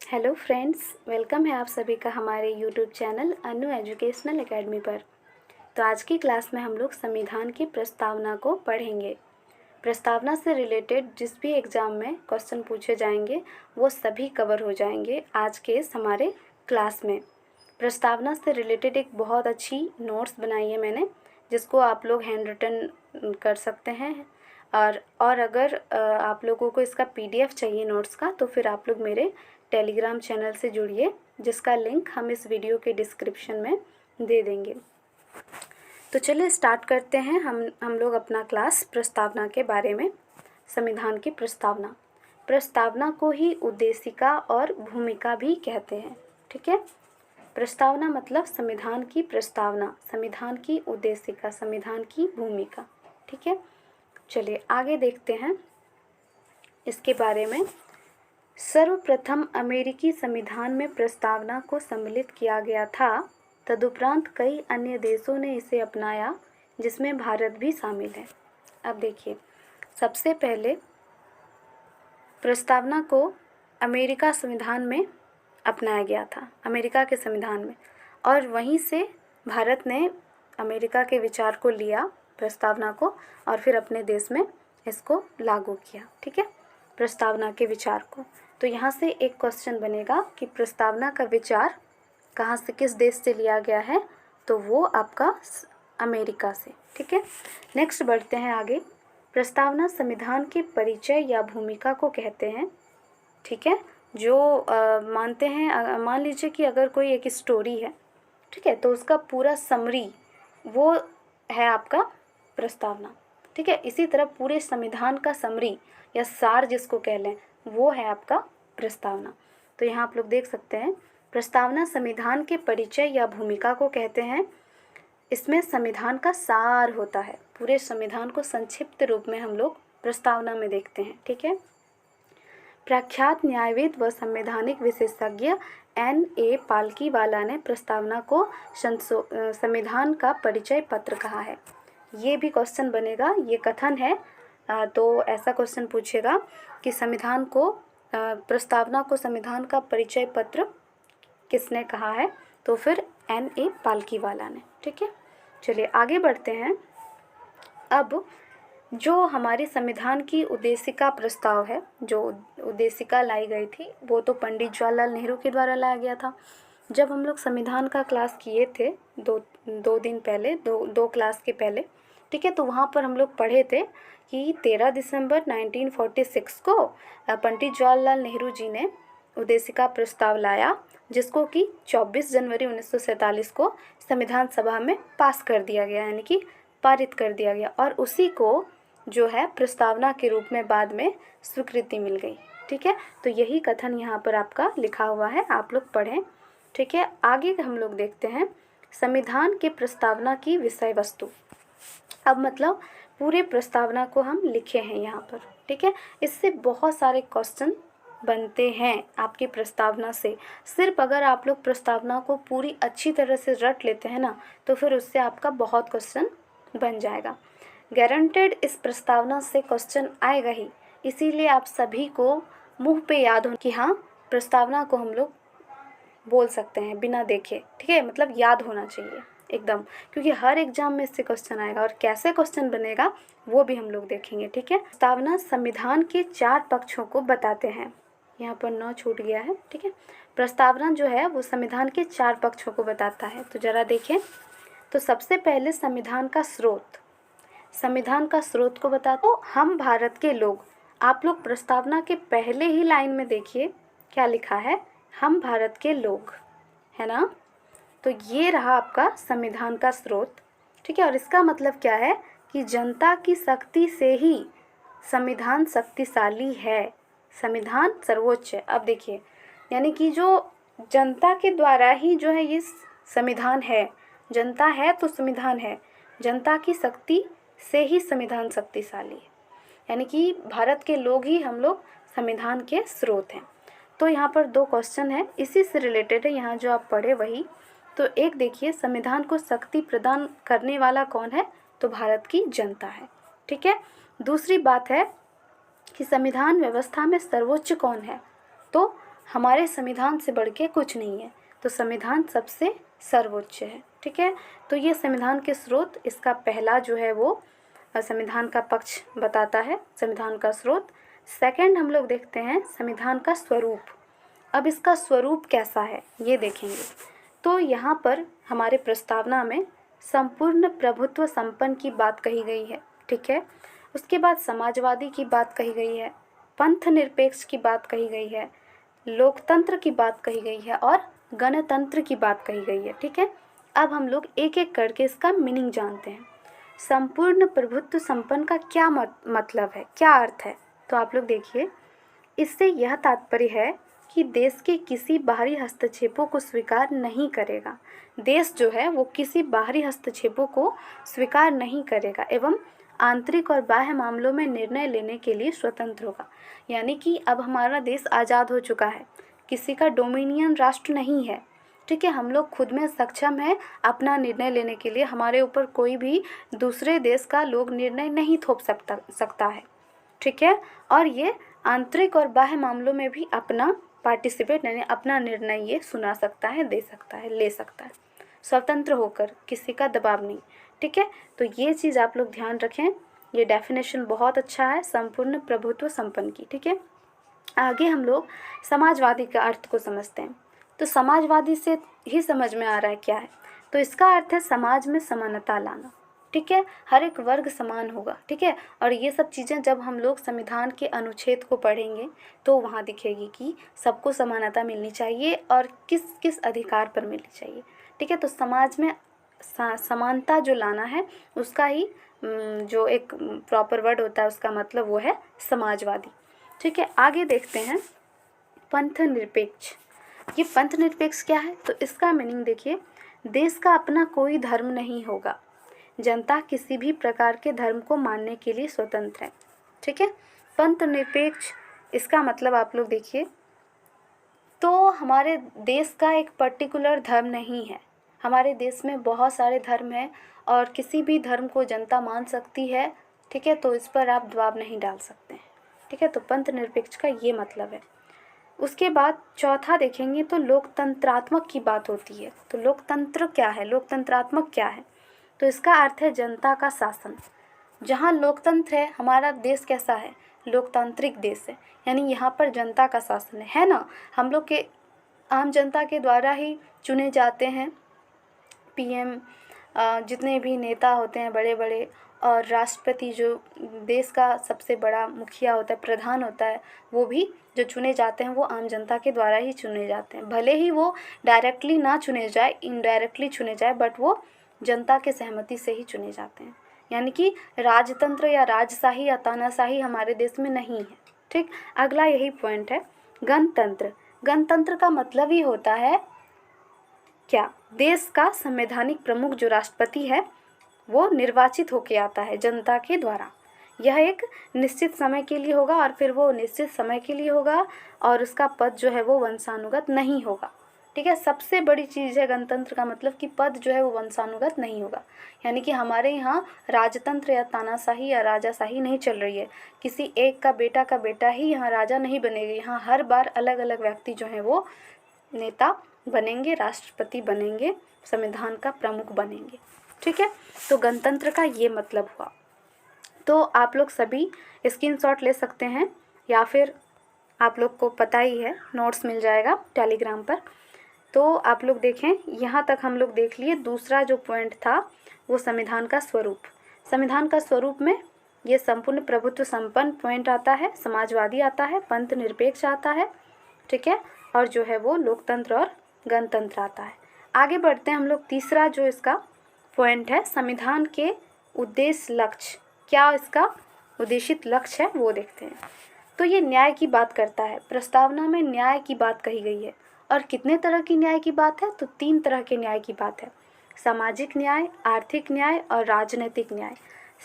Hello friends, welcome है आप सभी का हमारे यूट्यूब चैनल अनु एजुकेशनल एकेडमी पर। तो आज की क्लास में हम लोग संविधान की प्रस्तावना को पढ़ेंगे। प्रस्तावना से रिलेटेड जिस भी एग्ज़ाम में क्वेश्चन पूछे जाएंगे वो सभी कवर हो जाएंगे आज के इस हमारे क्लास में। प्रस्तावना से रिलेटेड एक बहुत अच्छी नोट्स बनाई है मैंने, जिसको आप लोग हैंड रिटन कर सकते हैं। और अगर आप लोगों को इसका PDF चाहिए नोट्स का, तो फिर आप लोग मेरे टेलीग्राम चैनल से जुड़िए, जिसका लिंक हम इस वीडियो के डिस्क्रिप्शन में दे देंगे। तो चलिए स्टार्ट करते हैं हम लोग अपना क्लास प्रस्तावना के बारे में। संविधान की प्रस्तावना, प्रस्तावना को ही उद्देशिका और भूमिका भी कहते हैं। ठीक है, प्रस्तावना मतलब संविधान की प्रस्तावना, संविधान की उद्देशिका, संविधान की भूमिका। ठीक है, चलिए आगे देखते हैं इसके बारे में। सर्वप्रथम अमेरिकी संविधान में प्रस्तावना को सम्मिलित किया गया था। तदुपरांत कई अन्य देशों ने इसे अपनाया, जिसमें भारत भी शामिल है। अब देखिए, सबसे पहले प्रस्तावना को अमेरिका संविधान में अपनाया गया था, अमेरिका के संविधान में, और वहीं से भारत ने अमेरिका के विचार को लिया, प्रस्तावना को, और फिर अपने देश में इसको लागू किया। ठीक है, प्रस्तावना के विचार को। तो यहाँ से एक क्वेश्चन बनेगा कि प्रस्तावना का विचार कहाँ से, किस देश से लिया गया है, तो वो आपका अमेरिका से। ठीक है, नेक्स्ट बढ़ते हैं आगे। प्रस्तावना संविधान के परिचय या भूमिका को कहते हैं। ठीक है, जो मानते हैं, मान लीजिए कि अगर कोई एक स्टोरी है, ठीक है, तो उसका पूरा समरी वो है आपका प्रस्तावना। ठीक है, इसी तरह पूरे संविधान का समरी या सार जिसको कह लें, वो है आपका प्रस्तावना। तो यहाँ आप लोग देख सकते हैं, प्रस्तावना संविधान के परिचय या भूमिका को कहते हैं। इसमें संविधान का सार होता है, पूरे संविधान को संक्षिप्त रूप में हम लोग प्रस्तावना में देखते हैं। ठीक है, प्रख्यात न्यायविद व संवैधानिक विशेषज्ञ N.A. पालकीवाला ने प्रस्तावना को संविधान का परिचय पत्र कहा है। ये भी क्वेश्चन बनेगा, ये कथन है। तो ऐसा क्वेश्चन पूछेगा कि संविधान को, प्रस्तावना को संविधान का परिचय पत्र किसने कहा है, तो फिर N.A. पालकीवाला ने। ठीक है, चलिए आगे बढ़ते हैं। अब जो हमारे संविधान की उद्देशिका प्रस्ताव है, जो उद्देशिका लाई गई थी, वो तो पंडित जवाहरलाल नेहरू के द्वारा लाया गया था। जब हम लोग संविधान का क्लास किए थे दो दिन पहले, दो क्लास के पहले, ठीक है, तो वहाँ पर हम लोग पढ़े थे कि 13 दिसंबर 1946 को पंडित जवाहरलाल नेहरू जी ने उद्देशिका प्रस्ताव लाया, जिसको कि 24 जनवरी 1947 को संविधान सभा में पास कर दिया गया, यानी कि पारित कर दिया गया, और उसी को जो है प्रस्तावना के रूप में बाद में स्वीकृति मिल गई। ठीक है, तो यही कथन यहाँ पर आपका लिखा हुआ है, आप लोग पढ़ें। ठीक है, आगे हम लोग देखते हैं संविधान के प्रस्तावना की विषय वस्तु। अब मतलब पूरे प्रस्तावना को हम लिखे हैं यहाँ पर। ठीक है, इससे बहुत सारे क्वेश्चन बनते हैं आपकी प्रस्तावना से। सिर्फ अगर आप लोग प्रस्तावना को पूरी अच्छी तरह से रट लेते हैं ना, तो फिर उससे आपका बहुत क्वेश्चन बन जाएगा। गारंटेड इस प्रस्तावना से क्वेश्चन आएगा ही, इसीलिए आप सभी को मुंह पे याद हो कि हाँ, प्रस्तावना को हम लोग बोल सकते हैं बिना देखे। ठीक है, मतलब याद होना चाहिए एकदम, क्योंकि हर एग्जाम में इससे क्वेश्चन आएगा, और कैसे क्वेश्चन बनेगा वो भी हम लोग देखेंगे। ठीक है, प्रस्तावना संविधान के 4 पक्षों को बताते हैं। यहाँ पर 9 छूट गया है। ठीक है, प्रस्तावना जो है वो संविधान के 4 पक्षों को बताता है। तो जरा देखें, तो सबसे पहले संविधान का स्रोत, संविधान का स्रोत को बता दो। हम भारत के लोग, आप लोग प्रस्तावना के पहले ही लाइन में देखिए क्या लिखा है, हम भारत के लोग, है ना। तो ये रहा आपका संविधान का स्रोत। ठीक है, और इसका मतलब क्या है कि जनता की शक्ति से ही संविधान शक्तिशाली है, संविधान सर्वोच्च है। अब देखिए, यानी कि जो जनता के द्वारा ही जो है ये संविधान है, जनता है तो संविधान है, जनता की शक्ति से ही संविधान शक्तिशाली है, यानी कि भारत के लोग ही हम लोग संविधान के स्रोत हैं। तो यहाँ पर 2 क्वेश्चन है, इसी से रिलेटेड है, यहाँ जो आप पढ़े वही। तो एक देखिए, संविधान को शक्ति प्रदान करने वाला कौन है, तो भारत की जनता है। ठीक है, दूसरी बात है कि संविधान व्यवस्था में सर्वोच्च कौन है, तो हमारे संविधान से बढ़ के कुछ नहीं है, तो संविधान सबसे सर्वोच्च है। ठीक है, तो ये संविधान के स्रोत, इसका पहला जो है वो संविधान का पक्ष बताता है, संविधान का स्रोत। सेकंड हम लोग देखते हैं संविधान का स्वरूप। अब इसका स्वरूप कैसा है ये देखेंगे। तो यहाँ पर हमारे प्रस्तावना में संपूर्ण प्रभुत्व संपन्न की बात कही गई है। ठीक है, उसके बाद समाजवादी की बात कही गई है, पंथ निरपेक्ष की बात कही गई है, लोकतंत्र की बात कही गई है और गणतंत्र की बात कही गई है। ठीक है, अब हम लोग एक एक करके इसका मीनिंग जानते हैं। संपूर्ण प्रभुत्व संपन्न का क्या मतलब है, क्या अर्थ है? तो आप लोग देखिए, इससे यह तात्पर्य है कि देश के किसी बाहरी हस्तक्षेपों को स्वीकार नहीं करेगा। देश जो है वो किसी बाहरी हस्तक्षेपों को स्वीकार नहीं करेगा एवं आंतरिक और बाह्य मामलों में निर्णय लेने के लिए स्वतंत्र होगा। यानी कि अब हमारा देश आज़ाद हो चुका है, किसी का डोमिनियन राष्ट्र नहीं है। ठीक है, हम लोग खुद में सक्षम है अपना निर्णय लेने के लिए, हमारे ऊपर कोई भी दूसरे देश का लोग निर्णय नहीं थोप सकता है। ठीक है, और ये आंतरिक और बाह्य मामलों में भी अपना पार्टिसिपेट यानी अपना निर्णय ये सुना सकता है, दे सकता है, ले सकता है, स्वतंत्र होकर, किसी का दबाव नहीं। ठीक है, तो ये चीज़ आप लोग ध्यान रखें, ये डेफिनेशन बहुत अच्छा है संपूर्ण प्रभुत्व संपन्न की। ठीक है, आगे हम लोग समाजवादी का अर्थ को समझते हैं। तो समाजवादी से ही समझ में आ रहा है क्या है, तो इसका अर्थ है समाज में समानता लाना। ठीक है, हर एक वर्ग समान होगा। ठीक है, और ये सब चीज़ें जब हम लोग संविधान के अनुच्छेद को पढ़ेंगे तो वहाँ दिखेगी कि सबको समानता मिलनी चाहिए और किस किस अधिकार पर मिलनी चाहिए। ठीक है, तो समाज में समानता जो लाना है उसका ही जो एक प्रॉपर वर्ड होता है उसका मतलब वो है समाजवादी। ठीक है, आगे देखते हैं पंथ निरपेक्ष। ये पंथ निरपेक्ष क्या है? तो इसका मीनिंग देखिए, देश का अपना कोई धर्म नहीं होगा, जनता किसी भी प्रकार के धर्म को मानने के लिए स्वतंत्र है। ठीक है, पंथ निरपेक्ष इसका मतलब आप लोग देखिए, तो हमारे देश का एक पर्टिकुलर धर्म नहीं है, हमारे देश में बहुत सारे धर्म हैं और किसी भी धर्म को जनता मान सकती है। ठीक है, तो इस पर आप दबाव नहीं डाल सकते हैं। ठीक है, तो पंथ निरपेक्ष का ये मतलब है। उसके बाद चौथा देखेंगे तो लोकतंत्रात्मक की बात होती है। तो लोकतंत्र क्या है, लोकतंत्रात्मक क्या है? तो इसका अर्थ है जनता का शासन। जहाँ लोकतंत्र है, हमारा देश कैसा है? लोकतांत्रिक देश है, यानी यहाँ पर जनता का शासन है ना। हम लोग के आम जनता के द्वारा ही चुने जाते हैं पीएम, जितने भी नेता होते हैं बड़े बड़े, और राष्ट्रपति जो देश का सबसे बड़ा मुखिया होता है, प्रधान होता है, वो भी जो चुने जाते हैं वो आम जनता के द्वारा ही चुने जाते हैं। भले ही वो डायरेक्टली ना चुने जाए, इनडायरेक्टली चुने जाए, बट वो जनता के सहमति से ही चुने जाते हैं। यानी कि राजतंत्र या राजशाही या तानाशाही हमारे देश में नहीं है। ठीक, अगला यही पॉइंट है गणतंत्र। गणतंत्र का मतलब ही होता है क्या? देश का संवैधानिक प्रमुख जो राष्ट्रपति है वो निर्वाचित होके आता है जनता के द्वारा। यह एक निश्चित समय के लिए होगा और फिर वो निश्चित समय के लिए होगा और उसका पद जो है वो वंशानुगत नहीं होगा। ठीक है, सबसे बड़ी चीज़ है गणतंत्र का मतलब कि पद जो है वो वंशानुगत नहीं होगा। यानी कि हमारे यहाँ राजतंत्र या तानाशाही या राजाशाही नहीं चल रही है, किसी एक का बेटा ही यहाँ राजा नहीं बनेगा। यहाँ हर बार अलग अलग व्यक्ति जो हैं वो नेता बनेंगे, राष्ट्रपति बनेंगे, संविधान का प्रमुख बनेंगे। ठीक है, तो गणतंत्र का ये मतलब हुआ। तो आप लोग सभी स्क्रीनशॉट ले सकते हैं या फिर आप लोग को पता ही है, नोट्स मिल जाएगा टेलीग्राम पर। तो आप लोग देखें, यहाँ तक हम लोग देख लिए। दूसरा जो पॉइंट था वो संविधान का स्वरूप। संविधान का स्वरूप में ये संपूर्ण प्रभुत्व संपन्न पॉइंट आता है, समाजवादी आता है, पंथ निरपेक्ष आता है। ठीक है, और जो है वो लोकतंत्र और गणतंत्र आता है। आगे बढ़ते हैं हम लोग। तीसरा जो इसका पॉइंट है, संविधान के उद्देश्य लक्ष्य, क्या इसका उद्देशित लक्ष्य है वो देखते हैं। तो ये न्याय की बात करता है। प्रस्तावना में न्याय की बात कही गई है। और कितने तरह की न्याय की बात है? तो 3 तरह के न्याय की बात है, सामाजिक न्याय, आर्थिक न्याय और राजनीतिक न्याय।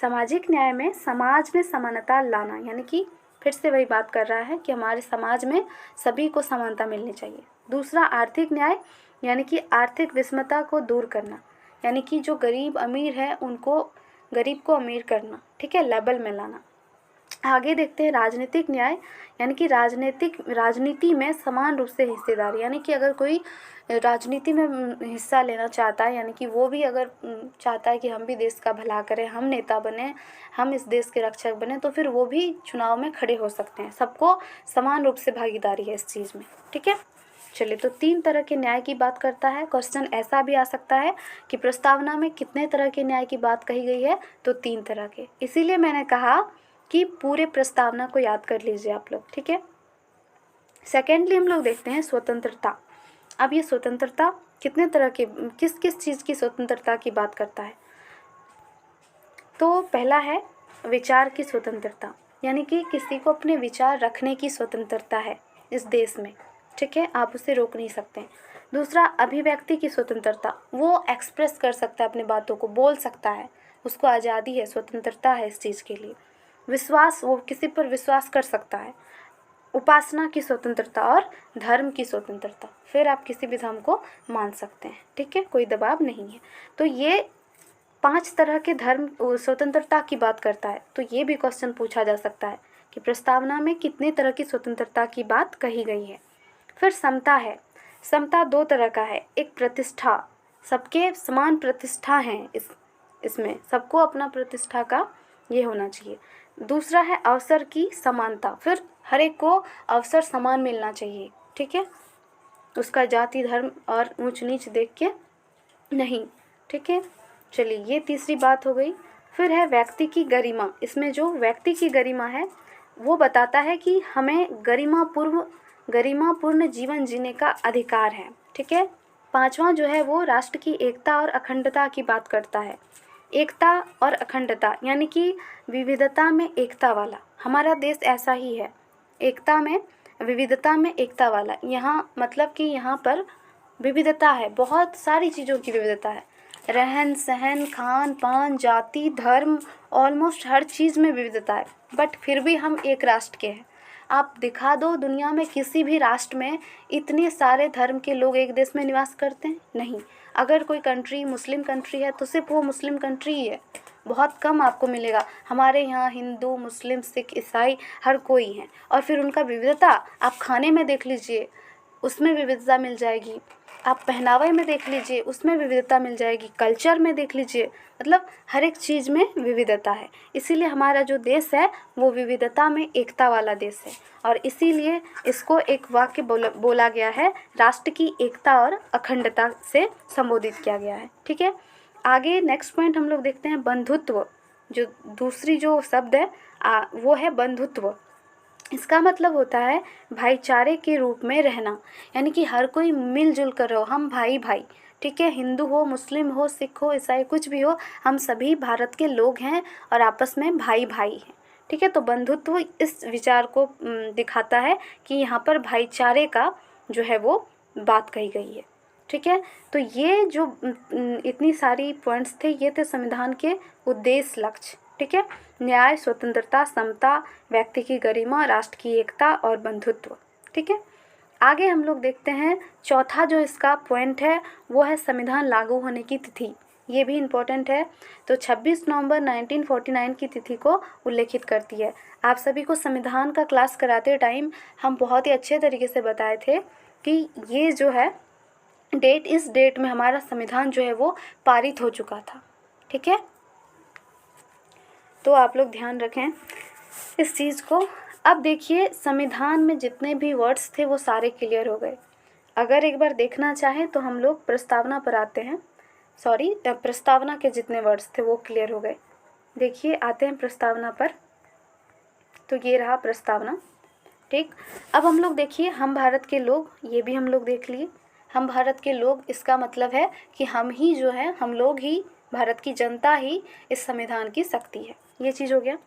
सामाजिक न्याय में समाज में समानता लाना, यानी कि फिर से वही बात कर रहा है कि हमारे समाज में सभी को समानता मिलनी चाहिए। दूसरा आर्थिक न्याय, यानी कि आर्थिक विषमता को दूर करना, यानी कि जो गरीब अमीर है उनको, गरीब को अमीर करना। ठीक है, लेवल में लाना। आगे देखते हैं राजनीतिक न्याय, यानी कि राजनीति में समान रूप से हिस्सेदारी, यानी कि अगर कोई राजनीति में हिस्सा लेना चाहता है, यानी कि वो भी अगर चाहता है कि हम भी देश का भला करें, हम नेता बने, हम इस देश के रक्षक बने, तो फिर वो भी चुनाव में खड़े हो सकते हैं। सबको समान रूप से भागीदारी है इस चीज़ में, ठीक है। चलिए, तो 3 तरह के न्याय की बात करता है। क्वेश्चन ऐसा भी आ सकता है कि प्रस्तावना में कितने तरह के न्याय की बात कही गई है, तो 3 तरह के। इसीलिए मैंने कहा कि पूरे प्रस्तावना को याद कर लीजिए आप लोग, ठीक है। सेकेंडली हम लोग देखते हैं स्वतंत्रता। अब ये स्वतंत्रता कितने तरह के, किस किस चीज़ की स्वतंत्रता की बात करता है। तो पहला है विचार की स्वतंत्रता, यानी कि किसी को अपने विचार रखने की स्वतंत्रता है इस देश में, ठीक है, आप उसे रोक नहीं सकते। दूसरा अभिव्यक्ति की स्वतंत्रता, वो एक्सप्रेस कर सकता है अपनी बातों को, बोल सकता है, उसको आज़ादी है, स्वतंत्रता है इस चीज़ के लिए। विश्वास, वो किसी पर विश्वास कर सकता है। उपासना की स्वतंत्रता और धर्म की स्वतंत्रता, फिर आप किसी भी धर्म को मान सकते हैं, ठीक है, कोई दबाव नहीं है। तो ये 5 तरह के धर्म स्वतंत्रता की बात करता है। तो ये भी क्वेश्चन पूछा जा सकता है कि प्रस्तावना में कितने तरह की स्वतंत्रता की बात कही गई है। फिर समता है। समता 2 तरह का है, एक प्रतिष्ठा, सबके समान प्रतिष्ठा है इसमें सबको अपना प्रतिष्ठा का ये होना चाहिए। दूसरा है अवसर की समानता, फिर हर एक को अवसर समान मिलना चाहिए, ठीक है, उसका जाति धर्म और ऊंच नीच देख के नहीं, ठीक है। चलिए, ये तीसरी बात हो गई। फिर है व्यक्ति की गरिमा। इसमें जो व्यक्ति की गरिमा है वो बताता है कि हमें गरिमापूर्ण जीवन जीने का अधिकार है, ठीक है। 5वां जो है वो राष्ट्र की एकता और अखंडता की बात करता है। एकता और अखंडता, यानी कि विविधता में एकता वाला, हमारा देश ऐसा ही है, एकता में विविधता में एकता वाला। यहाँ मतलब कि यहाँ पर विविधता है, बहुत सारी चीज़ों की विविधता है, रहन सहन, खान पान, जाति धर्म, ऑलमोस्ट हर चीज़ में विविधता है, बट फिर भी हम एक राष्ट्र के हैं। आप दिखा दो दुनिया में किसी भी राष्ट्र में इतने सारे धर्म के लोग एक देश में निवास करते हैं? नहीं। अगर कोई कंट्री मुस्लिम कंट्री है तो सिर्फ वो मुस्लिम कंट्री ही है, बहुत कम आपको मिलेगा। हमारे यहाँ हिंदू मुस्लिम सिख ईसाई हर कोई है, और फिर उनका विविधता आप खाने में देख लीजिए, उसमें विविधता मिल जाएगी, आप पहनावे में देख लीजिए, उसमें विविधता मिल जाएगी, कल्चर में देख लीजिए, मतलब हर एक चीज़ में विविधता है। इसीलिए हमारा जो देश है वो विविधता में एकता वाला देश है, और इसीलिए इसको एक वाक्य बोला गया है, राष्ट्र की एकता और अखंडता से संबोधित किया गया है, ठीक है। आगे नेक्स्ट पॉइंट हम लोग देखते हैं बंधुत्व। जो दूसरी जो शब्द है वो है बंधुत्व। इसका मतलब होता है भाईचारे के रूप में रहना, यानी कि हर कोई मिलजुल कर रहो, हम भाई भाई, ठीक है, हिंदू हो मुस्लिम हो सिख हो ईसाई कुछ भी हो, हम सभी भारत के लोग हैं और आपस में भाई भाई हैं, ठीक है। तो बंधुत्व इस विचार को दिखाता है कि यहाँ पर भाईचारे का जो है वो बात कही गई है, ठीक है। तो ये जो इतनी सारी पॉइंट्स थे, ये थे संविधान के उद्देश्य लक्ष्य, ठीक है। न्याय, स्वतंत्रता, समता, व्यक्ति की गरिमा, राष्ट्र की एकता और बंधुत्व, ठीक है। आगे हम लोग देखते हैं चौथा जो इसका पॉइंट है वो है संविधान लागू होने की तिथि। ये भी इम्पोर्टेंट है। तो 26 नवंबर 1949 की तिथि को उल्लेखित करती है। आप सभी को संविधान का क्लास कराते टाइम हम बहुत ही अच्छे तरीके से बताए थे कि ये जो है डेट, इस डेट में हमारा संविधान जो है वो पारित हो चुका था, ठीक है। तो आप लोग ध्यान रखें इस चीज़ को। अब देखिए संविधान में जितने भी वर्ड्स थे वो सारे क्लियर हो गए। अगर एक बार देखना चाहें तो हम लोग प्रस्तावना पर आते हैं, प्रस्तावना के जितने वर्ड्स थे वो क्लियर हो गए। देखिए आते हैं प्रस्तावना पर। तो ये रहा प्रस्तावना, ठीक। अब हम लोग देखिए हम भारत के लोग, ये भी हम लोग देख लिए, हम भारत के लोग, इसका मतलब है कि हम ही जो है, हम लोग ही, भारत की जनता ही इस संविधान की शक्ति है, ये चीज़ हो गया।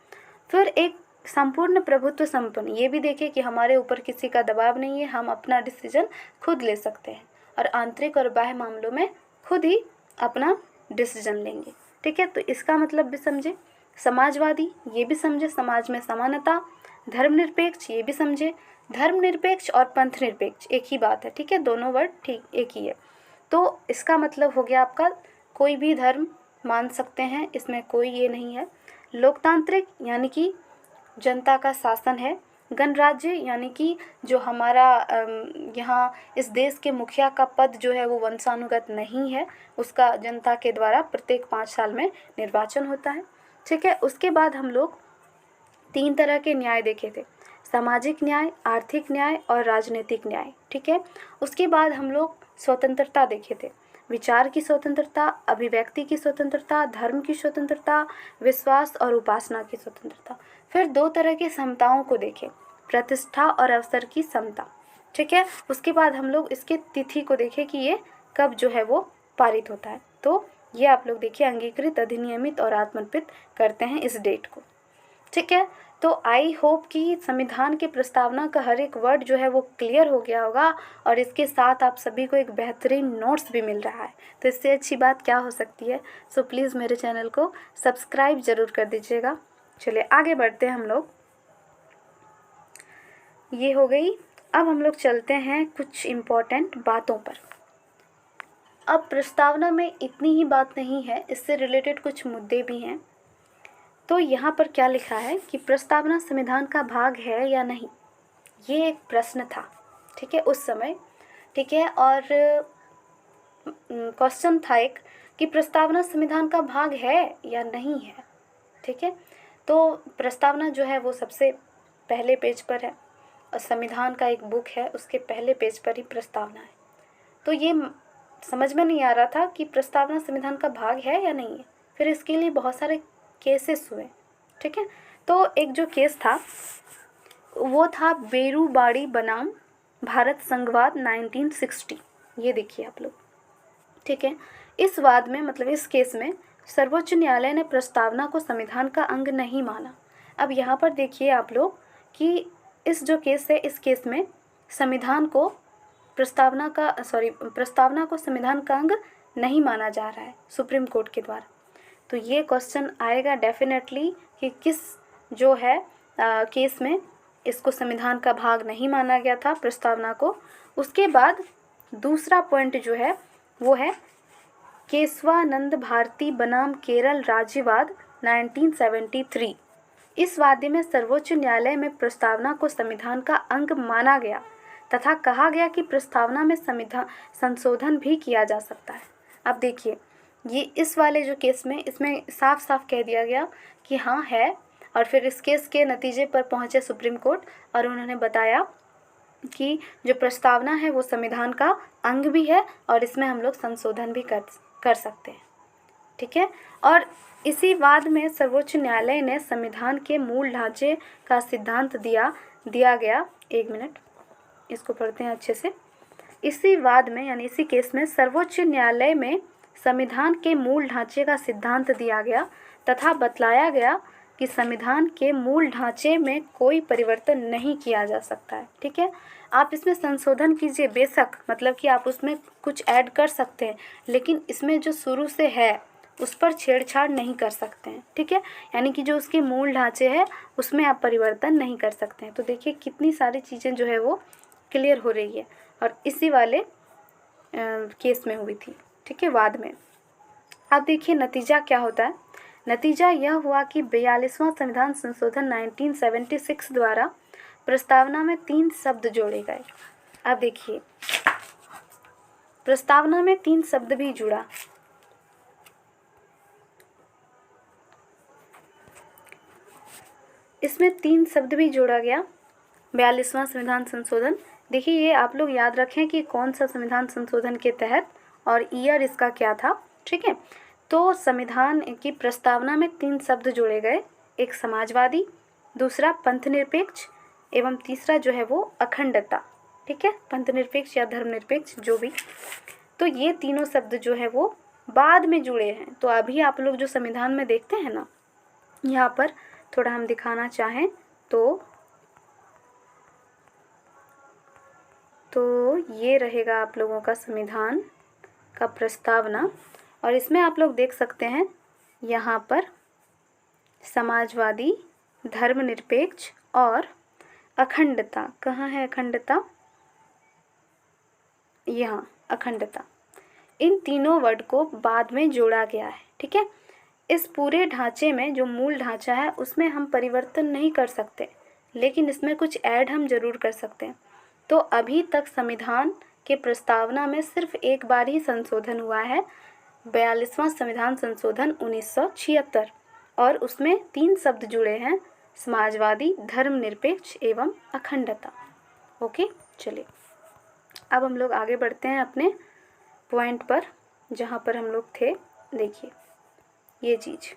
फिर एक संपूर्ण प्रभुत्व संपन्न, ये भी देखिए कि हमारे ऊपर किसी का दबाव नहीं है, हम अपना डिसीजन खुद ले सकते हैं और आंतरिक और बाह्य मामलों में खुद ही अपना डिसीजन लेंगे, ठीक है। तो इसका मतलब भी समझे। समाजवादी, ये भी समझे, समाज में समानता। धर्मनिरपेक्ष, ये भी समझे, धर्मनिरपेक्ष और पंथ निरपेक्ष एक ही बात है, ठीक है, दोनों वर्ड ठीक एक ही है। तो इसका मतलब हो गया आपका कोई भी धर्म मान सकते हैं, इसमें कोई ये नहीं है। लोकतांत्रिक, यानी कि जनता का शासन है। गणराज्य यानी कि जो हमारा यहाँ इस देश के मुखिया का पद जो है वो वंशानुगत नहीं है, उसका जनता के द्वारा प्रत्येक 5 साल में निर्वाचन होता है। ठीक है, उसके बाद हम लोग 3 तरह के न्याय देखे थे, सामाजिक न्याय, आर्थिक न्याय और राजनीतिक न्याय। ठीक है, उसके बाद हम लोग स्वतंत्रता देखे थे, विचार की स्वतंत्रता, अभिव्यक्ति की स्वतंत्रता, धर्म की स्वतंत्रता, विश्वास और उपासना की स्वतंत्रता। फिर 2 तरह की समताओं को देखे, प्रतिष्ठा और अवसर की समता। ठीक है, उसके बाद हम लोग इसके तिथि को देखे कि ये कब जो है वो पारित होता है। तो ये आप लोग देखिए, अंगीकृत, अधिनियमित और आत्मर्पित करते हैं इस डेट को। ठीक है, तो आई होप कि संविधान के प्रस्तावना का हर एक वर्ड जो है वो क्लियर हो गया होगा, और इसके साथ आप सभी को एक बेहतरीन नोट्स भी मिल रहा है। तो इससे अच्छी बात क्या हो सकती है। सो प्लीज़ मेरे चैनल को सब्सक्राइब ज़रूर कर दीजिएगा। चलिए आगे बढ़ते हैं हम लोग। ये हो गई। अब हम लोग चलते हैं कुछ इम्पोर्टेंट बातों पर। अब प्रस्तावना में इतनी ही बात नहीं है, इससे रिलेटेड कुछ मुद्दे भी हैं। तो यहाँ पर क्या लिखा है कि प्रस्तावना संविधान का भाग है या नहीं, ये एक प्रश्न था। ठीक है, उस समय। ठीक है, और क्वेश्चन था एक कि प्रस्तावना संविधान का भाग है या नहीं है। ठीक है, तो प्रस्तावना जो है वो सबसे पहले पेज पर है, और संविधान का एक बुक है उसके पहले पेज पर ही प्रस्तावना है। तो ये समझ में नहीं आ रहा था कि प्रस्तावना संविधान का भाग है या नहीं है। फिर इसके लिए बहुत सारे केसेस हुए। ठीक है, तो एक जो केस था वो था बेरूबाड़ी बनाम भारत संघवाद 1960। ये देखिए आप लोग। ठीक है, इस वाद में मतलब इस केस में सर्वोच्च न्यायालय ने प्रस्तावना को संविधान का अंग नहीं माना। अब यहाँ पर देखिए आप लोग कि इस जो केस है, इस केस में संविधान को प्रस्तावना को संविधान का अंग नहीं माना जा रहा है सुप्रीम कोर्ट के द्वारा। तो ये क्वेश्चन आएगा डेफिनेटली कि किस जो है केस में इसको संविधान का भाग नहीं माना गया था प्रस्तावना को। उसके बाद दूसरा पॉइंट जो है वो है केशवानंद भारती बनाम केरल राज्यवाद 1973। इस वादे में सर्वोच्च न्यायालय में प्रस्तावना को संविधान का अंग माना गया तथा कहा गया कि प्रस्तावना में संविधान संशोधन भी किया जा सकता है। अब देखिए, ये इस वाले जो केस में इसमें साफ साफ कह दिया गया कि हाँ है, और फिर इस केस के नतीजे पर पहुंचे सुप्रीम कोर्ट और उन्होंने बताया कि जो प्रस्तावना है वो संविधान का अंग भी है और इसमें हम लोग संशोधन भी कर सकते हैं। ठीक है, और इसी वाद में सर्वोच्च न्यायालय ने संविधान के मूल ढांचे का सिद्धांत दिया गया। एक मिनट, इसको पढ़ते हैं अच्छे से। इसी वाद में यानी इसी केस में सर्वोच्च न्यायालय में संविधान के मूल ढांचे का सिद्धांत दिया गया तथा बतलाया गया कि संविधान के मूल ढांचे में कोई परिवर्तन नहीं किया जा सकता है। ठीक है, आप इसमें संशोधन कीजिए बेशक, मतलब कि आप उसमें कुछ ऐड कर सकते हैं, लेकिन इसमें जो शुरू से है उस पर छेड़छाड़ नहीं कर सकते हैं। ठीक है, यानी कि जो उसके मूल ढांचे है उसमें आप परिवर्तन नहीं कर सकते हैं। तो देखिए कितनी सारी चीज़ें जो है वो क्लियर हो रही है, और इसी वाले केस में हुई थी। ठीक है, वाद में। अब देखिए नतीजा क्या होता है। नतीजा यह हुआ कि 42वां संविधान संशोधन 1976 द्वारा प्रस्तावना में 3 शब्द जोड़े गए। अब देखिए प्रस्तावना में 3 शब्द भी जुड़ा। इसमें 3 शब्द भी जोड़ा गया 42वां संविधान संशोधन। देखिए ये आप लोग याद रखें कि कौन सा संविधान संशोधन के तहत और ईयर इसका क्या था। ठीक है, तो संविधान की प्रस्तावना में 3 शब्द जोड़े गए, एक समाजवादी, दूसरा पंथनिरपेक्ष एवं तीसरा जो है वो अखंडता। ठीक है, पंथनिरपेक्ष या धर्मनिरपेक्ष जो भी। तो ये तीनों शब्द जो है वो बाद में जुड़े हैं। तो अभी आप लोग जो संविधान में देखते हैं ना, यहाँ पर थोड़ा हम दिखाना चाहें तो ये रहेगा आप लोगों का संविधान का प्रस्तावना, और इसमें आप लोग देख सकते हैं यहाँ पर समाजवादी, धर्मनिरपेक्ष और अखंडता। कहाँ है अखंडता? यहाँ अखंडता। इन तीनों वर्ड को बाद में जोड़ा गया है। ठीक है, इस पूरे ढांचे में जो मूल ढांचा है उसमें हम परिवर्तन नहीं कर सकते, लेकिन इसमें कुछ ऐड हम ज़रूर कर सकते हैं। तो अभी तक संविधान के प्रस्तावना में सिर्फ एक बार ही संशोधन हुआ है, 42वां संविधान संशोधन 1976, और उसमें 3 शब्द जुड़े हैं, समाजवादी, धर्मनिरपेक्ष एवं अखंडता। ओके, चलिए अब हम लोग आगे बढ़ते हैं अपने पॉइंट पर, जहाँ पर हम लोग थे। देखिए ये चीज़,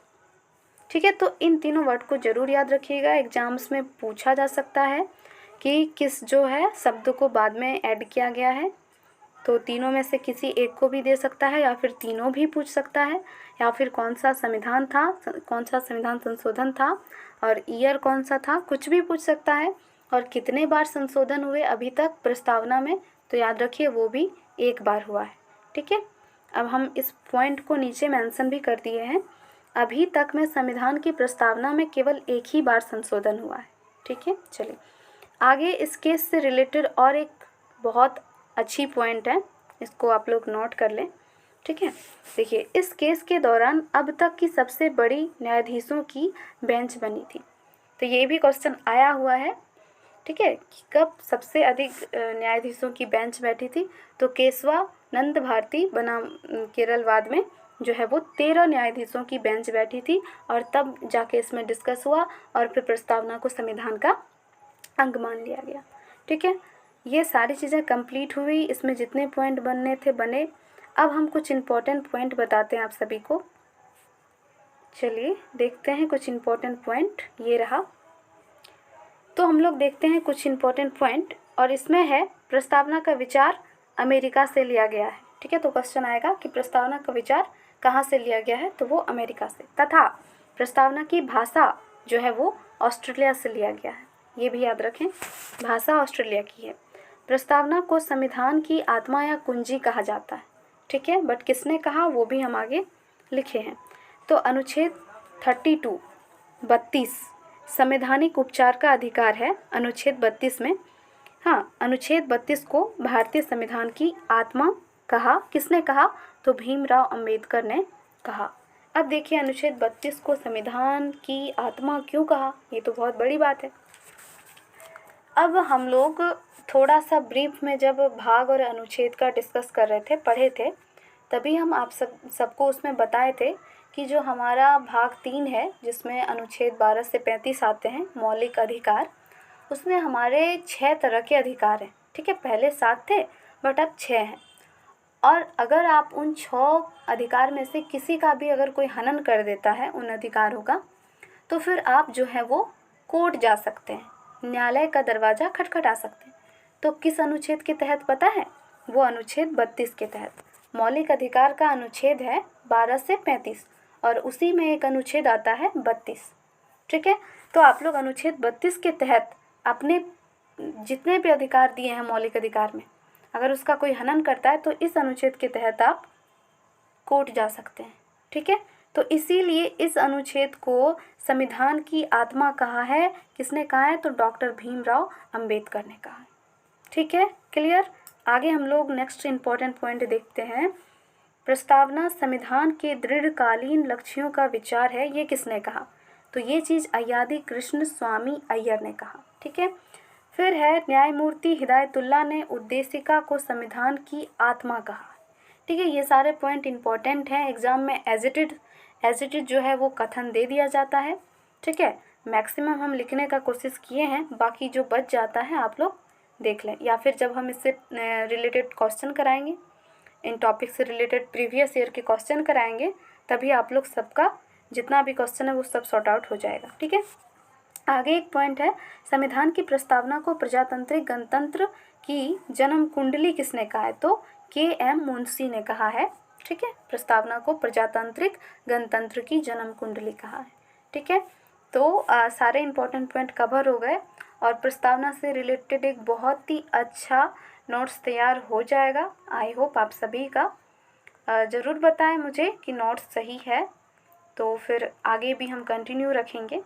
ठीक है। तो इन तीनों वर्ड को ज़रूर याद रखिएगा, एग्जाम्स में पूछा जा सकता है कि किस जो है शब्द को बाद में ऐड किया गया है। तो तीनों में से किसी एक को भी दे सकता है, या फिर तीनों भी पूछ सकता है, या फिर कौन सा संविधान था, कौन सा संविधान संशोधन था और ईयर कौन सा था, कुछ भी पूछ सकता है। और कितने बार संशोधन हुए अभी तक प्रस्तावना में, तो याद रखिए वो भी एक बार हुआ है, ठीक है। अब हम इस पॉइंट को नीचे मेंशन भी कर दिए हैं, अभी तक में संविधान की प्रस्तावना में केवल एक ही बार संशोधन हुआ है, ठीक है। चलिए आगे इस केस से रिलेटेड और एक बहुत अच्छी पॉइंट है, इसको आप लोग नोट कर लें, ठीक है। देखिए इस केस के दौरान अब तक की सबसे बड़ी न्यायाधीशों की बेंच बनी थी। तो ये भी क्वेश्चन आया हुआ है, ठीक है, कि कब सबसे अधिक न्यायाधीशों की बेंच बैठी थी। तो केशवानंद भारती बनाम केरलवाद में जो है वो 13 न्यायाधीशों की बेंच बैठी थी, और तब जाके इसमें डिस्कस हुआ और फिर प्रस्तावना को संविधान का अंग मान लिया गया, ठीक है। ये सारी चीज़ें कंप्लीट हुई, इसमें जितने पॉइंट बनने थे बने। अब हम कुछ इम्पोर्टेंट पॉइंट बताते हैं आप सभी को। चलिए देखते हैं कुछ इम्पोर्टेंट पॉइंट, ये रहा। तो हम लोग देखते हैं कुछ इम्पोर्टेंट पॉइंट, और इसमें है प्रस्तावना का विचार अमेरिका से लिया गया है, ठीक है। तो क्वेश्चन आएगा कि प्रस्तावना का विचार कहाँ से लिया गया है, तो वो अमेरिका से, तथा प्रस्तावना की भाषा जो है वो ऑस्ट्रेलिया से लिया गया है, ये भी याद रखें, भाषा ऑस्ट्रेलिया की है। प्रस्तावना को संविधान की आत्मा या कुंजी कहा जाता है, ठीक है, बट किसने कहा वो भी हम आगे लिखे हैं। तो अनुच्छेद 32 संवैधानिक उपचार का अधिकार है, अनुच्छेद 32 में। हाँ, अनुच्छेद 32 को भारतीय संविधान की आत्मा कहा, किसने कहा, तो भीमराव अंबेडकर ने कहा। अब देखिए अनुच्छेद 32 को संविधान की आत्मा क्यों कहा, ये तो बहुत बड़ी बात है। अब हम लोग थोड़ा सा ब्रीफ में जब भाग और अनुच्छेद का डिस्कस कर रहे थे, पढ़े थे, तभी हम आप सबको उसमें बताए थे कि जो हमारा भाग 3 है, जिसमें अनुच्छेद 12 से 35 आते हैं, मौलिक अधिकार, उसमें हमारे 6 तरह के अधिकार हैं, ठीक है। पहले 7 थे बट अब 6 हैं, और अगर आप उन 6 अधिकार में से किसी का भी अगर कोई हनन कर देता है उन अधिकारों का, तो फिर आप जो है वो कोर्ट जा सकते हैं, न्यायालय का दरवाज़ा खटखटा सकते हैं। तो किस अनुच्छेद के तहत पता है, वो अनुच्छेद 32 के तहत। मौलिक अधिकार का अनुच्छेद है 12 से 35, और उसी में एक अनुच्छेद आता है 32, ठीक है। तो आप लोग अनुच्छेद 32 के तहत अपने जितने भी अधिकार दिए हैं मौलिक अधिकार में, अगर उसका कोई हनन करता है तो इस अनुच्छेद के तहत आप कोर्ट जा सकते हैं, ठीक है। तो इसीलिए इस अनुच्छेद को संविधान की आत्मा कहा है, किसने कहा है, तो डॉक्टर भीमराव अंबेडकर ने कहा है, ठीक है। क्लियर। आगे हम लोग नेक्स्ट इम्पॉर्टेंट पॉइंट देखते हैं। प्रस्तावना संविधान के दीर्घकालीन लक्ष्यों का विचार है, ये किसने कहा, तो ये चीज़ अय्यादी कृष्ण स्वामी अय्यर ने कहा, ठीक है। फिर है न्यायमूर्ति हिदायतुल्लाह ने उद्देशिका को संविधान की आत्मा कहा, ठीक है। ये सारे पॉइंट इंपॉर्टेंट हैं, एग्जाम में एज इट इज जो है वो कथन दे दिया जाता है, ठीक है। मैक्सिमम हम लिखने का कोशिश किए हैं, बाकी जो बच जाता है आप लोग देख लें, या फिर जब हम इससे रिलेटेड क्वेश्चन कराएंगे, इन टॉपिक से रिलेटेड प्रीवियस ईयर के क्वेश्चन कराएंगे, तभी आप लोग सबका जितना भी क्वेश्चन है वो सब सॉर्ट आउट हो जाएगा, ठीक है। आगे एक पॉइंट है, संविधान की प्रस्तावना को प्रजातांत्रिक गणतंत्र की जन्म कुंडली किसने कहा है, तो KM मुंशी ने कहा है, ठीक है। प्रस्तावना को प्रजातांत्रिक गणतंत्र की जन्म कुंडली कहा है, ठीक है। तो सारे इंपॉर्टेंट पॉइंट कवर हो गए, और प्रस्तावना से रिलेटेड एक बहुत ही अच्छा नोट्स तैयार हो जाएगा। आई होप आप सभी का ज़रूर बताएं मुझे कि नोट्स सही है, तो फिर आगे भी हम कंटिन्यू रखेंगे।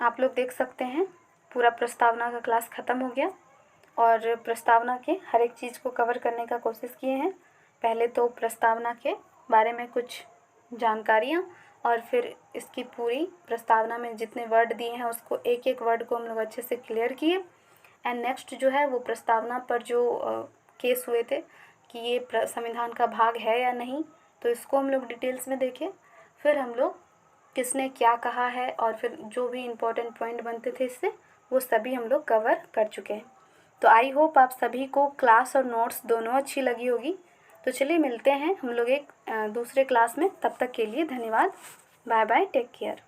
आप लोग देख सकते हैं पूरा प्रस्तावना का क्लास ख़त्म हो गया, और प्रस्तावना के हर एक चीज़ को कवर करने का कोशिश किए हैं। पहले तो प्रस्तावना के बारे में कुछ जानकारियाँ और फिर इसकी पूरी प्रस्तावना में जितने वर्ड दिए हैं उसको एक एक वर्ड को हम लोग अच्छे से क्लियर किए। एंड नेक्स्ट जो है वो प्रस्तावना पर जो केस हुए थे कि ये संविधान का भाग है या नहीं, तो इसको हम लोग डिटेल्स में देखे। फिर हम लोग किसने क्या कहा है और फिर जो भी इम्पोर्टेंट पॉइंट बनते थे इससे, वो सभी हम लोग कवर कर चुके हैं। तो आई होप आप सभी को क्लास और नोट्स दोनों अच्छी लगी होगी। तो चलिए मिलते हैं हम लोग एक दूसरे क्लास में। तब तक के लिए धन्यवाद। Bye bye, take care.